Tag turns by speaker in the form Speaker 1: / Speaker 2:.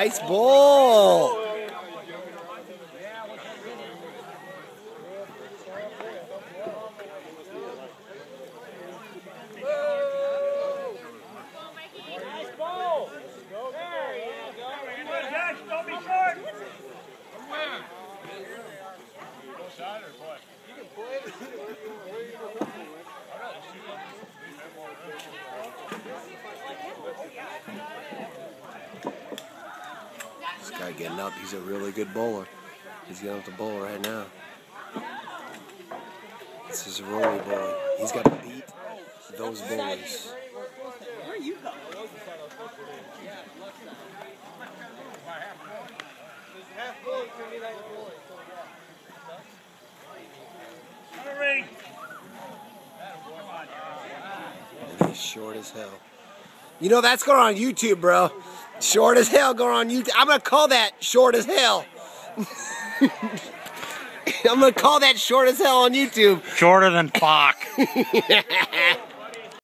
Speaker 1: Nice ball. This guy getting up. He's a really good bowler. He's getting up to bowl right now. This is a rolly bowler. He's got to beat those bowlers.
Speaker 2: Where are you going?
Speaker 1: And he's short as hell. You know that's going on YouTube, bro. Short as hell going on YouTube. I'm gonna call that short as hell. I'm gonna call that short as hell on YouTube.
Speaker 3: Shorter than Spock.